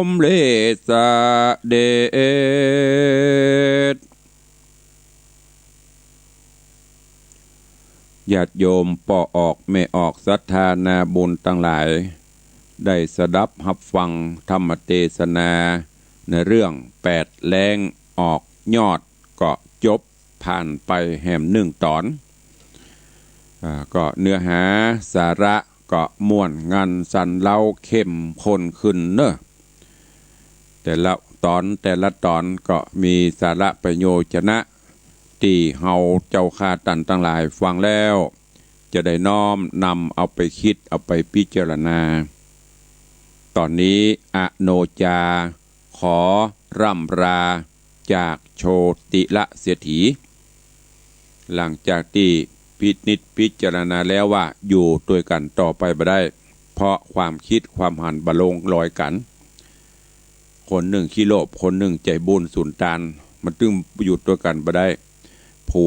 มเลสเดชญาติโยมป่อออกไม่ออกศรัทธานาบุญทั้งหลายได้สดับรับฟังธรรมเทศนาในเรื่อง8แล้งออกยอดก็จบผ่านไปแหม1ตอนก็เนื้อหาสาระก็ม่วนงันสันเล่าเข้มข้นขึ้นเนอะแต่ละตอนก็มีสาระประโยชนะที่เฮาเจ้าข้าตันตั้งหลายฟังแล้วจะได้น้อมนำเอาไปคิดเอาไปพิจารณาตอนนี้อโนจาขอร่ำราจากโชติละเสียถีหลังจากที่พิจารณาแล้วว่าอยู่ด้วยกันต่อไปบ่ได้เพราะความคิดความหันบะลงลอยกันคนหนึ่งขี้โลภคนหนึ่งใจบุญสุนทานมันตึงอยู่ด้วยกันบ่ได้ผั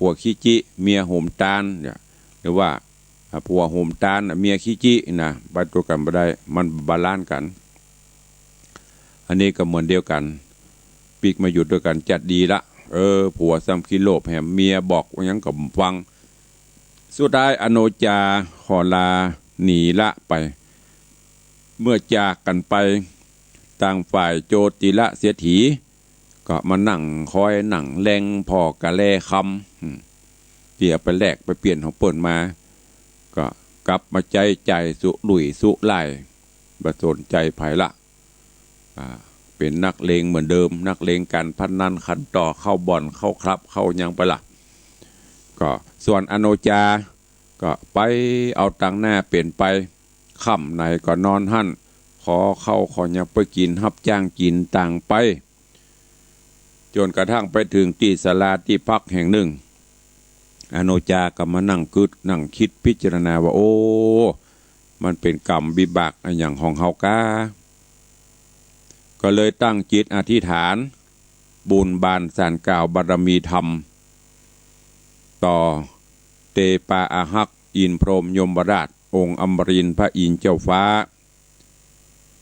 วขี้จิเมียโหมตานเนี่ยหรือว่าผัวโหมตานเมียขี้จินะไปตัวกันบ่ได้มันบาลานซ์กันอันนี้ก็เหมือนเดียวกันปีกมาอยู่ด้วยกันจัดดีละผัวซ้ำขี้โลภแหมเมียบอกว่ายังก็ฟังสุดท้ายอโนจาขอลาหนีละไปเมื่อจากกันไปต่างฝ่ายโจติละเสียถีก็มานั่งคอยนั่งแรงพอกะแลคำเดี๋ยวไปแลกไปเปลี่ยนของเปิ่นมาก็กลับมาใจสุลุยสุไล่บ่สนใจไผละเป็นนักเลงเหมือนเดิมนักเลงการพนันขันต่อเข้าบ่อนเข้าคลับเข้ายังไปละก็ส่วนอโนจาก็ไปเอาตังหน้าเปลี่ยนไปค่ำไหนก็นอนหั่นขอเข้าขอยังไปกินรับจ้างกินต่างไปจนกระทั่งไปถึงที่ศาลาที่พักแห่งหนึ่งอโนจาก็มานั่งกึดนั่งคิดพิจารณาว่าโอ้มันเป็นกรรมวิบากอย่างของเฮากาก็เลยตั้งจิตอธิษฐานบุญบานสานกล่าวบารมีธรรมต่อเตปาอาหักอินพรหมยมราชองค์อมรินทร์พระอินทร์เจ้าฟ้า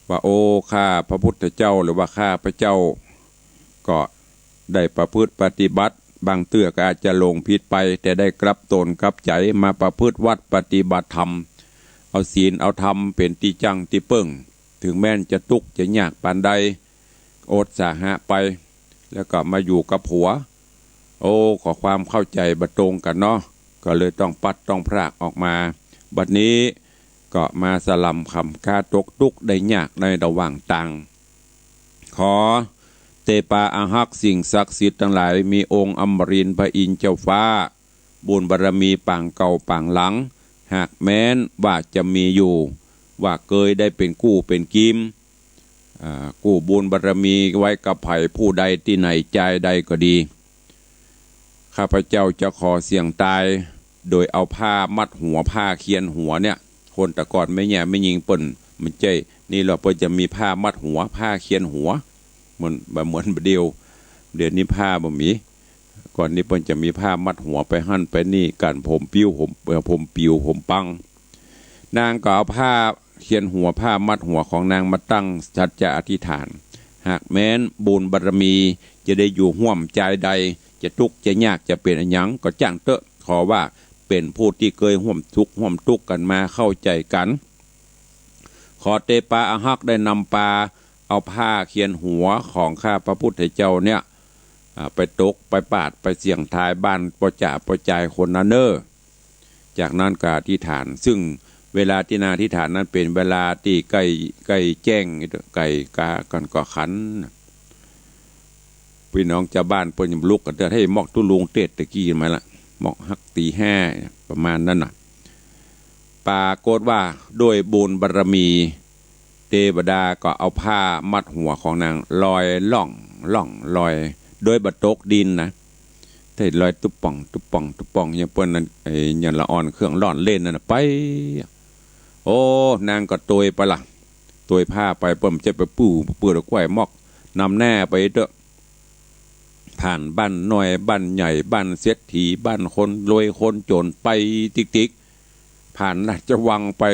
ว่าโอ้ข้าพระพุทธเจ้าหรือว่าข้าพระเจ้าก็ได้ประพฤติปฏิบัติบางเตื้อก็อาจจะลงผิดไปแต่ได้กลับตนกลับใจมาประพฤติวัดปฏิบัติธรรม เอาศีลเอาธรรมเป็นตีจังตีเปิ่งถึงแม้นจะทุกข์จะยากปานใดอดสาหะไปแล้วก็มาอยู่กับผัวโอ้ขอความเข้าใจบัดตรงกันเนาะก็เลยต้องปัดต้องพรากออกมาบัดนี้ก็มาสลัมคำคาตกทุกข์ได้ยากในระหว่างต่างขอเตปาอาหักสิ่งศักดิ์สิทธิ์ทั้งหลายมีองค์อมรินทร์พระอินทร์เจ้าฟ้าบุญบารมีปางเก่าปางหลังหากแม้นว่าจะมีอยู่ว่าเคยได้เป็นกู้เป็นกิมกู้บุญบารมีไว้กับไผ่ผู้ใดที่ไหนใจใดก็ดีข้าพเจ้าจะขอเสี่ยงตายโดยเอาผ้ามัดหัวผ้าเคียนหัวเนี่ยคนแต่ก่อนไม่แย่ไม่ยิงป่นมันใจนี่เราเพิ่งจะมีผ้ามัดหัวผ้าเคียนหัวเหมือนเดียวเดี๋ยวนี้ผ้าบ่มีก่อนนี้เพิ่งจะมีผ้ามัดหัวไปหั่นไปนี่กันผมปิ้วผมปิวผมปังนางก็เอาผ้าเคียนหัวผ้ามัดหัวของนางมาตั้งสัจจะอธิษฐานหากแม้นบุญบารมีจะได้อยู่ห่วมใจใดจะทุกข์จะยากจะเป็นหยังก็จ้างเตอะขอว่าเป็นผู้ที่เคยห่วมทุกข์กันมาเข้าใจกันขอเตปาอาหักได้นำปาเอาผ้าเคียนหัวของข้าพระพุทธเจ้าเนี่ยไปตกไปปาดไปเสี่ยงทายบ้านประจายคนนั้นเนอจากนั้นก็อธิษฐานซึ่งเวลาที่นาอธิษฐานนั้นเป็นเวลาที่ใกล้แจ้งไก่กากันก็ขันพี่น้องชาวบ้านเพิ่นยำลุกกันให้มอกตุลุงเตะตะกี้มาละมอกฮักตีห้าประมาณนั้นน่ะปรากฏว่าด้วยบุญบารมีเทวดาก็เอาผ้ามัดหัวของนางลอยล่องลอยโดยบัดตกดินนะถ้าลอยตุ๊บป่องอย่างเปิ้นนั้นอย่างละอ่อนเครื่องร่อนเล่นนั่นไปโอ้นางก็ตัวไปละตัวผ้าไปเปิ้มจะไปปูเปื้อนกล้วยมอกนำแน่ไปเด้อผ่านบ้านน้อยบ้านใหญ่บ้านเศรษฐีบ้านคนรวยคนจนไปติ๊กผ่านราชวังไป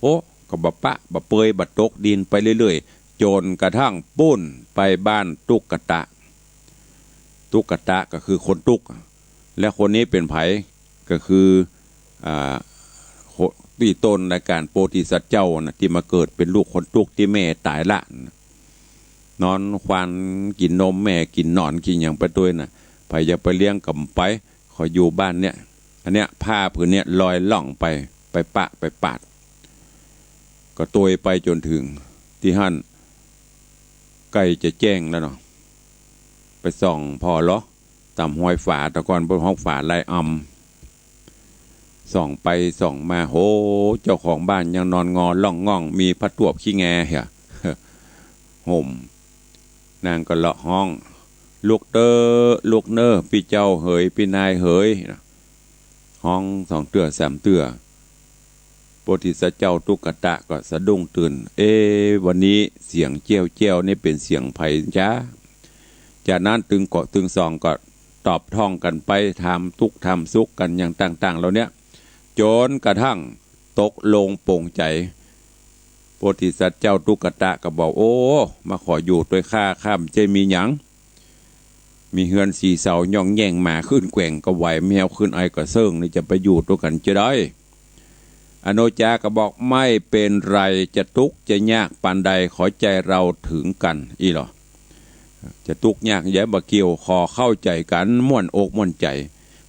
โอ้ก็บะปะบะเปยบะตกดินไปเรื่อยๆจนกระทั่งปุ้นไปบ้านตุกตะก็คือคนตุกและคนนี้เป็นไผก็คือที่ต้นในการโพธิสัตว์เจ้านะที่มาเกิดเป็นลูกคนตุกที่แม่ตายละนอนควานกินนมแม่กินนอนกินอย่างไปด้วยนะไปอย่าไปเลี้ยงกับไปขออยู่บ้านเนี่ยอันเนี้ยผ้าผืนเนี้ยลอยล่องไปปะไปปาดก็ตัวไปจนถึงที่หั่นใกล้จะแจ้งแล้วเนาะไปส่องพอเหรอต่ำห้อยฝาตะกอนบนห้องฝาลายส่องไปส่องมาโหเจ้าของบ้านยังนอนงอล่องง่องมีพัดตวบขี้แงเหรอห่มนางก็เลาะห้องลูกเนอพี่เจ้าเหยพี่นายเหยห้อง2 เตื้อ 3 เตื้อโพธิสัตว์เจ้าตุกตะก็สะดุ้งตื่นวันนี้เสียงเจียวนี่เป็นเสียงไผ่จ้าจากนั้นตึงสองก็ตอบท่องกันไปทำทุกทำสุขกันอย่างต่างๆเราเนี้ยจนกระทั่งตกลงโปร่งใจโพธิสัตว์เจ้าตุกตะก็บอกโอ้มาขออยู่ด้วยข้ามใจมีหยังมีเฮือน4 เสาย่องแย่งหมาขึ้นแกว่งก็ไหวแมวขึ้นไอก็เซิงนี่จะไปอยู่ด้วยกันจะได้อโนจาก็บอกไม่เป็นไรจะทุกข์จะยากปานใดขอใจเราถึงกันอีหรอจะทุกข์ยากแย่บ่เกี่ยวขอเข้าใจกันม่วนอกม่วนใจ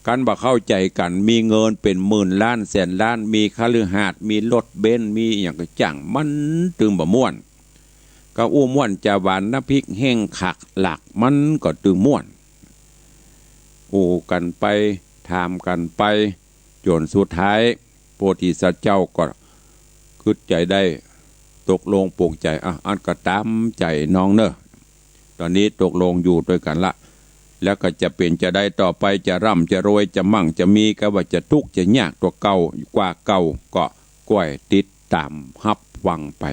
กันบ่เข้าใจกันมีเงินเป็นหมื่นล้านแสนล้านมีคฤหาสน์มีรถเบนซ์มีอย่างก็จังมันตึงบ่ม่วนก็อู้ม่วนจะหวานน้ำพริกแห้งขักหลักมันก็ตึงม่วนอู้กันไปถามกันไปจนสุดท้ายโพธิสัตว์เจ้าก็คิดใจได้ตกลงโปร่งใจอันก็ตามใจน้องเนอะตอนนี้ตกลงอยู่ด้วยกันละแล้วก็จะเป็นจะได้ต่อไปจะร่ำจะรวยจะมั่งจะมีก็ว่าจะทุกข์จะยากตัวเก่ากว่าเก่าก็ก้อยติดตามฮับวังไป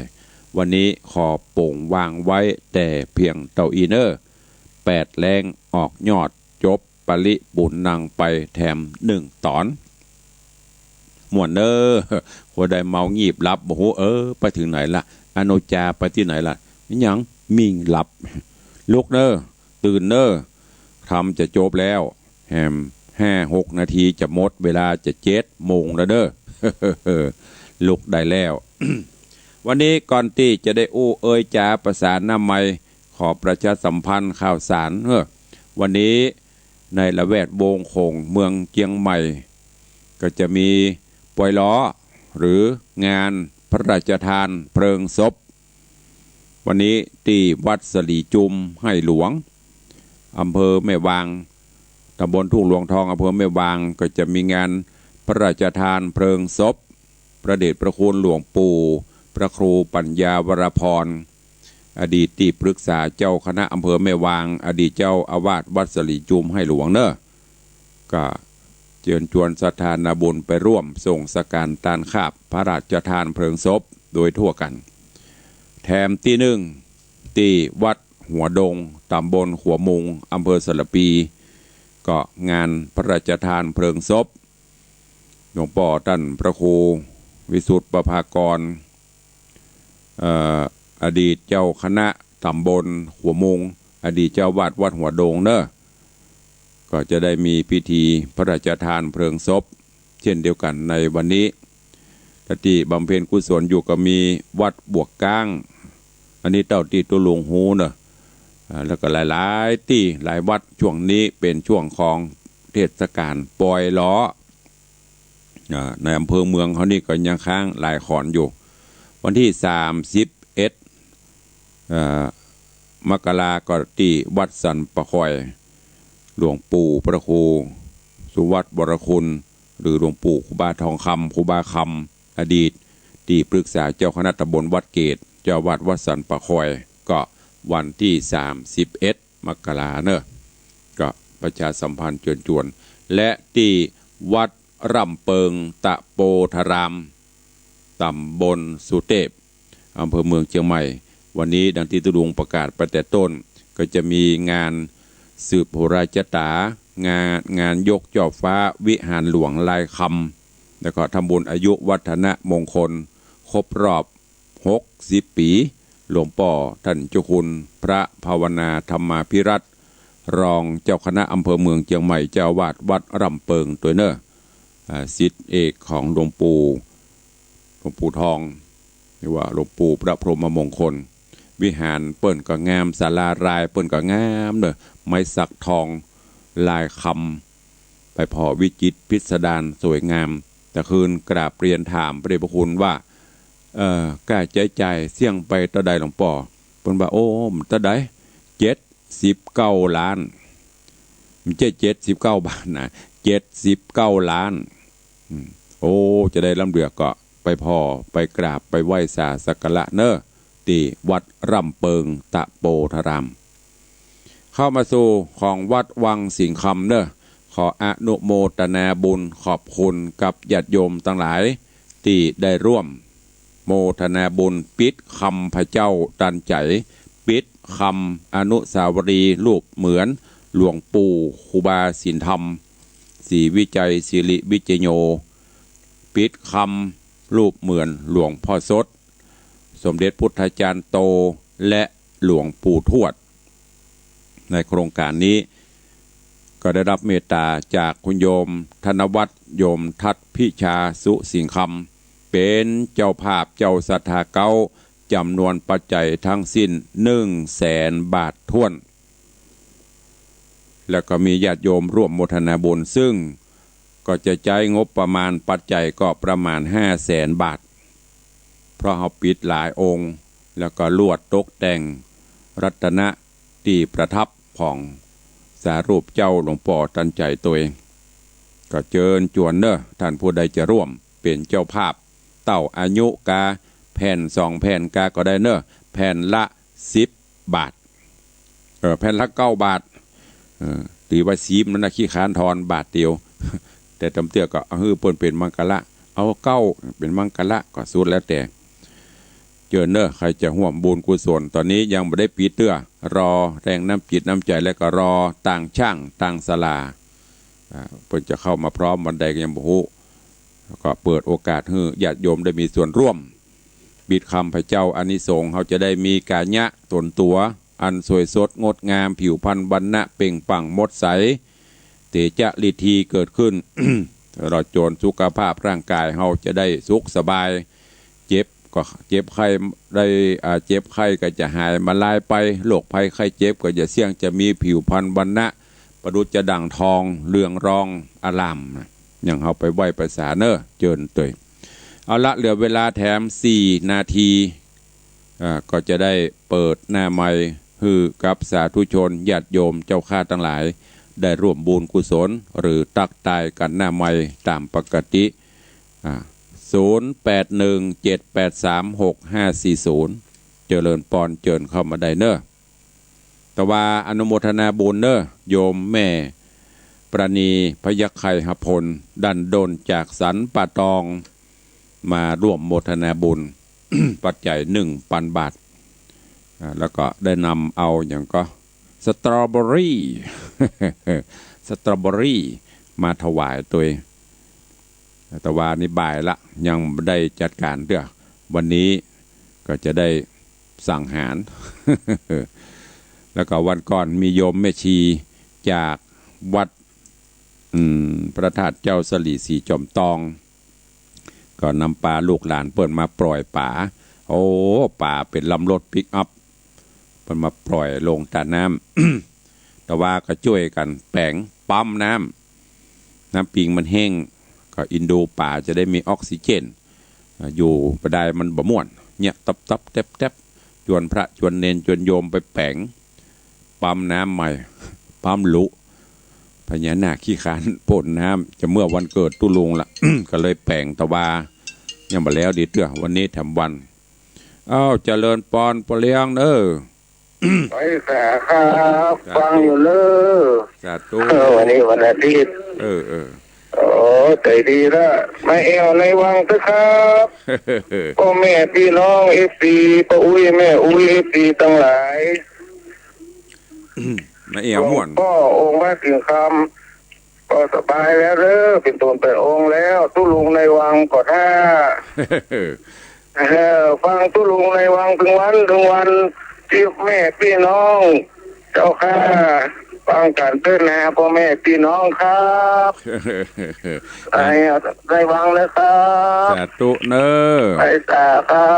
วันนี้ขอโป่งวางไว้แต่เพียงเต่าอีเนอร์8 แรงออกยอดจบปริบุญนางไปแถม1 ตอนหมวนคนใดเมางีบหลับโอ้โหไปถึงไหนละอโนจาไปที่ไหนละยังมิ่งหลับลุกตื่นทำจะจบแล้วแฮม5-6 นาทีจะหมดเวลาจะ7 โมงแล้ว ลุกได้แล้ว วันนี้ก่อนที่จะได้อู้เอ่ยจาประสานน้ำไมขอประชาสัมพันธ์ข่าวสารวันนี้ในละแวดวงโขงเมืองเชียงใหม่ก็จะมีปล่อยล้อหรืองานพระราชทานเพลิงศพวันนี้ที่วัดสลีจุมให้หลวงอำเภอแม่วางตำบลทุ่งหลวงทองอำเภอแม่วางก็จะมีงานพระราชทานเพลิงศพพระเดชพระคุณหลวงปู่พระครูปัญญาวรพรอดีตที่ปรึกษาเจ้าคณะอำเภอแม่วางอดีตเจ้าอาวาสวัดสลีจุมให้หลวงก็เชิญชวนศรัทธานาบุญไปร่วมส่งสการตานคาบพระราชทานเพลิงศพโดยทั่วกันแถมที่หนึ่งที่วัดหัวดงตำบลขัวมุงอำเภอสระปีก็งานพระราชทานเพลิงศพหลวงพ่อท่านพระครูวิสุทธิประภากรอดีตเจ้าคณะตำบลหัวมุงอดีตเจ้าวาดวัดหัวดงก็จะได้มีพิธีพระราชทานเพลิงศพเช่นเดียวกันในวันนี้ที่บำเพ็ญกุศลอยู่ก็มีวัดบวกก้างอันนี้เต้าตีตัวหลวงหูแล้วก็หลายๆที่หลายวัดช่วงนี้เป็นช่วงของเทศกาลปล่อยล้อในอำเภอเมืองเขานี่ก็ยังค้างหลายขอนอยู่วันที่31มกราก็ที่วัดสันปะคอยหลวงปู่พระครูสุวัตบรคุณหรือหลวงปู่ครูบาทองคำครูบาคำอดีตที่ปรึกษาเจ้าคณะตำบลวัดเกตเจ้าวัดวัดสันปะคอยก็วันที่31มกราก็ประชาสัมพันธ์จวนและที่วัดร่ำเปิงตะโปธารามตำบลสุเทพอำเภอเมืองเชียงใหม่วันนี้ดังที่ตุลุงประกาศไปแต่ต้นก็จะมีงานสืบโหราชตางานยกจอบฟ้าวิหารหลวงลายคำแล้วก็ทำบุญอายุวัฒนมงคลครบรอบ60 ปีหลวงพ่อท่านเจ้าคุณพระภาวนาธรรมาภิรัตน์รองเจ้าคณะอำเภอเมืองเชียงใหม่เจ้าวาดวัดร่ำเปิงตัวศิษย์เอกของหลวงปู่ทองหรือว่าหลวงปู่พระพรหมมงคลวิหารเปิ้นก็งามศาลารายเปิ้นก็งามไม้สักทองลายคำไปพอวิจิตรพิสดารสวยงามแต่คืนกราบเรียนถามพระเดชพระคุณว่ากล้าใจเสี่ยงไปตะใดหลวงพ่อเปิ้นว่าโอ้ตะใด79 ล้านไม่ใช่79 บาทนะ79 ล้านโอ้จะได้ลำเดือกก็ไปพอไปกราบไปไหว้สาสักการะที่วัดร่ำเปิงตะโปธารามเข้ามาสู่ของวัดวังสิงคำขออนุโมทนาบุญขอบคุณกับญาติโยมทั้งหลายที่ได้ร่วมโมทนาบุญปิดคำพระเจ้าตันใจปิดคำอนุสาวรีย์รูปเหมือนหลวงปู่ครูบาสินธรรมศรีวิจัยศิริวิจโยปิดคำรูปเหมือนหลวงพ่อสดสมเด็จพุทธาจารย์โตและหลวงปู่ทวดในโครงการนี้ก็ได้รับเมตตาจากคุณโยมธนวัฒน์โยมทัศพิชาสุสิงคำเป็นเจ้าภาพเจ้าศรัทธาเก้าจำนวนปัจจัยทั้งสิ้น100,000 บาทถ้วนแล้วก็มีญาติโยมร่วมโมทนาบุญซึ่งก็จะใช้งบประมาณปัจจัยก็ประมาณ500,000 บาทเพราะเขาปิดหลายองค์แล้วก็ลวดตกแต่งรัตนะที่ประทับของสารูปเจ้าหลวงพ่อตันใจตัวเองก็เชิญชวนท่านผู้ใดจะร่วมเป็นเจ้าภาพเต้าอายุกาแผ่น2 แผ่นกาก็ได้แผ่นละ10 บาทแผ่นละ9 บาทตีว่าซีมนั่นขี้ค้านทอนบาทเดียวแต่ตำเตี้ยก็เปิ้นเป็นมังกละเอาเป็นมังกละก็สุดแล้วแต่เจอใครจะห่วมบุญกุศลตอนนี้ยังไม่ได้ปีเตื้อรอแรงน้ำจิตน้ำใจและก็รอต่างช่างต่างศาลาเพิ่นจะเข้ามาพร้อมวันใดก็ยังบ่ฮู้ก็เปิดโอกาสให้ญาติโยมได้มีส่วนร่วมบิดคำพระเจ้าอานิสงส์เขาจะได้มีกาญะตนตัวอันสวยสดงดงามผิวพรรณวรรณะเปล่งปลั่งมดใสเตจะฤทธีเกิดขึ้น เราโจรสุขภาพร่างกายเราจะได้สุขสบายเจ็บก็เจ็บไข้ได้เจ็บไข้ก็จะหายมาลายไปโรคภัยไข้เจ็บก็จะเสี่ยงจะมีผิวพรรณวรรณะประดุจจะดั่งทองเรืองรองอลามอย่างเอาไปไหว้ภาษาเนอเจิญเตยเอาละเหลือเวลาแถม4 นาทีก็จะได้เปิดหน้าไมค์ฮือกับสาธุชนญาติโยมเจ้าข้าทั้งหลายได้ร่วมบุญกุศลหรือตักตายกันหน้าไมค์ตามปกติ0817836540เจริญปอนเจิญเข้ามาได้เนอะแต่ว่าอนุโมทนาบุญเนอะโยมแม่ประณีพยัคฆ์ไข่หพลดันดนจากสันป่าตองมาร่วมโมทนาบุญ ปัจจัย1,000 บาทแล้วก็ได้นำเอาอย่างก็สตรอเบอรี่ สตรอเบอรี่มาถวายตัวแต่ว่านี่บ่ายละยังไม่ได้จัดการเด้อวันนี้ก็จะได้สั่งหาร แล้วก็วันก่อนมีโยมแม่ชีจากวัดพระธาตุเจ้าสลีสีจอมตองก็นำปลาลูกหลานเปิดมาปล่อยป่าโอ้ป่าเป็นลำรถปิกอัพเปิดมาปล่อยลงตาน้ำ แต่ว่าก็ช่วยกันแปลงปั๊มน้ำปิงมันแห้งก็อินดูป่าจะได้มีออกซิเจนอยู่ประได้มันบ่ม่วนเนี่ยตับแทบจวนพระจวนเนนจวนโยมไปแปลงปั๊มน้ำใหม่ปั๊มลุพญานาคขี้ขานพ่นน้ำจะเมื่อวันเกิดตุลุงละ ก็เลยแปลงตะวายังมาแล้วดีเตื้อวันนี้ทำวันเจริญปอนปเลี้ยงเด้อ ไปสาครับฟังอยู่เลยสาธุวันนี้วันอาทิตย์โอ้ใจดีละมาเอวในวังเถอะครับพ่อแม่พี่น้องเอฟซีป้าอุ้ยแม่อุ้ยเอฟซีทั้งหลายมาเอวม่วนก็องค์พระสิงห์คำก็สบายแล้วเด้อเป็นตนเป็นองค์แล้วตุลุงในวังก็ท่าฟังตุลุงในวังถึงวันที่แม่พี่น้องเจ้าค่ะฟังการเต้นนะพ่อแม่พี่น้องครับในวังเลยครับสาธุเนอไปสาครั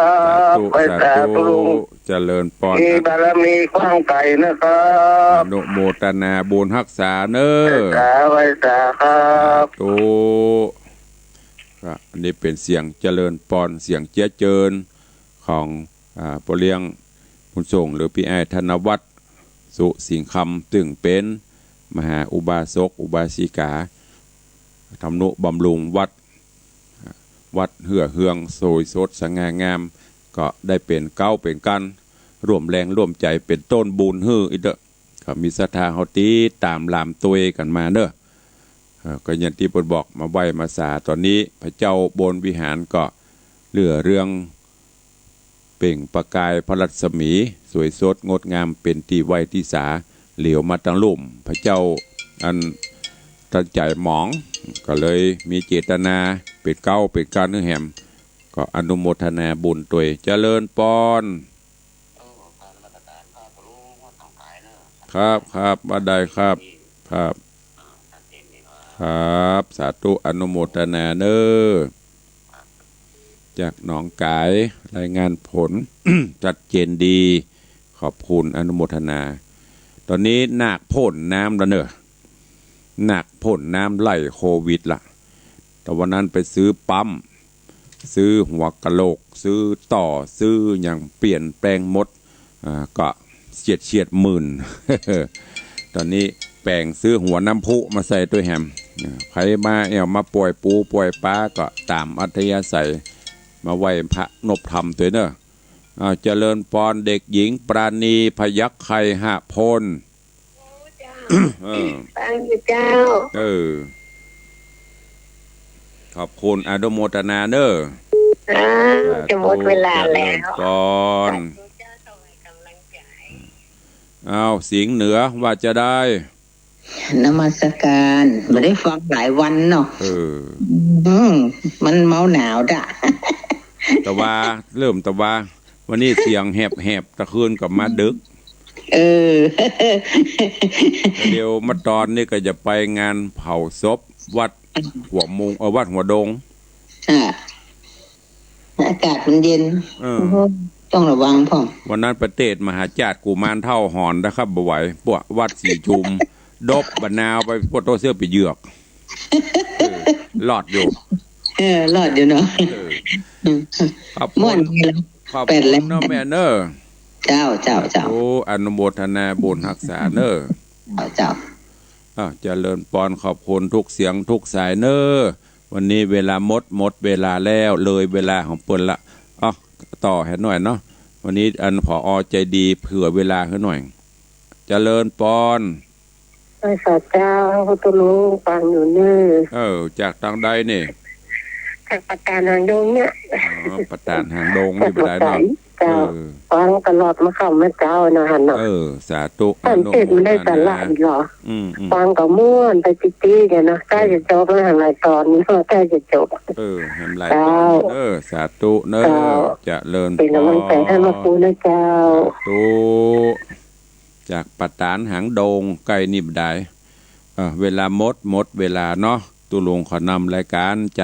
บไปสาตุลุงเจริญปอนมีบารมีกว้างไกลนะครับอนุโมทนาบุญรักษาเนอไปสาครับตุอันนี้เป็นเสียงเจริญปอนเสียงเจี๊ยเจิญของปเลี้ยงบุญส่งหรือพี่ไอธนวัฒน์สุสิงห์คำตึงเป็นมหาอุบาสกอุบาสิกาทำนุบำรุงวัดเหือเฮืองโสยสดสง่างามก็ได้เป็นเก้าเป็นกันร่วมแรงร่วมใจเป็นต้นบุญฮืออีเด้อก็มีศรัทธาเฮาตีตามลามตัวกันมาเด้อก็อย่างที่เพิ่นบอกมาไหว้มาสาตอนนี้พระเจ้าบนวิหารก็เหลือเรื่องเปล่งประกายพระรัศมีสวยสดงดงามเป็นที่ไหวที่สาเหลียวมาตั้งลุ่มพระเจ้าอันตั้งใจหมองก็เลยมีเจตนาเป็นเก้าเป็นการเนื้อแหมก็อนุโมทนาบุญตัวเจริญปอนครับมาได้ครับสาธุอนุโมทนาเนอจากหนองกายรายงานผล จัดเจนดีขอบคุณอนุโมทนาตอนนี้นาคพ่นน้ำแล้วเนอะนาคพ่นน้ำไล่โควิดละแต่วันนั้นไปซื้อปั๊มซื้อหัวกะโหลกซื้อต่อซื้ออย่างเปลี่ยนแปลงหมดก็เฉียดหมื่น ตอนนี้แปลงซื้อหัวน้ำพุมาใส่ตัวแฮมใครมามาปล่อยปูปล่อยปลาก็ตามอัธยาศัยมาไหว้พระนบธรรมตัวเนอะเจริญปอนเด็กหญิงปราณีพยัคฆ์ไข่หพลฟังอยู่เจ้าขอบคุณอนุโมทนาเนอะจะหมดเวลาแล้วปอนสิงห์เหนือว่าจะได้นมัสการไม่ได้ฟังหลายวันเนาะมันเมาหนาวด่ะแต่ว่าเริ่มแต่ว่าวันนี้เสียงแหบตะคืนกับมาดึกเดี๋ยวมาตอนนี้ก็จะไปงานเผาศพวัด หัวมุงวัดหัวดง อากาศมันเย็น ต้องระวังพ่อ วันนั้นประเทศมหาจาดกูมานเท่าหอนนะครับบ่ไหวพวกวัดสีชุม ดบบะนาวไปพวกโตเสื้อไปเหยือกหลอดอยู่ รอดอยู่เนาะ ครับ ม่วน ขอบ เป็ด คุ แล้ ณ ว เนาะแม่เนอ เจ้า โอ้อนุโมทนาบุญรักษาเนอ เจ้า เจริญปอนขอบคุณทุกเสียงทุกสายเนอวันนี้เวลาหมดเวลาแล้วเลยเวลาของเปิ้นละต่อให้หน่อยเนาะวันนี้อันผอใจดีเผื่อเวลาให้หน่อยเจริญปอน พระสัจเจ้าพุทธลูกฟังอยู่นี่ จากทางใดนี่ จากประการหางดงเนี่ย ประตานหางดงนี่บ่ได้เนาะ เจ้าฟังตลอดมาเข้ามาเจ้านะฮันเนาะ สาธุ ท่านเทศมันได้สาระอีกเหรอ ฟังกับม่วนไปติ๊ๆเนี่ยนะใกล้จะจบแล้วหลายตอนนี้ใกล้จะจบแหมหลายตอนสาธุเนอจะเลินเป็นกำลังใจให้มาปูนะเจ้าตุจากประตานหางดงใกล้นิบได้เวลาหมดเวลาเนาะตุลุงขอนำรายการ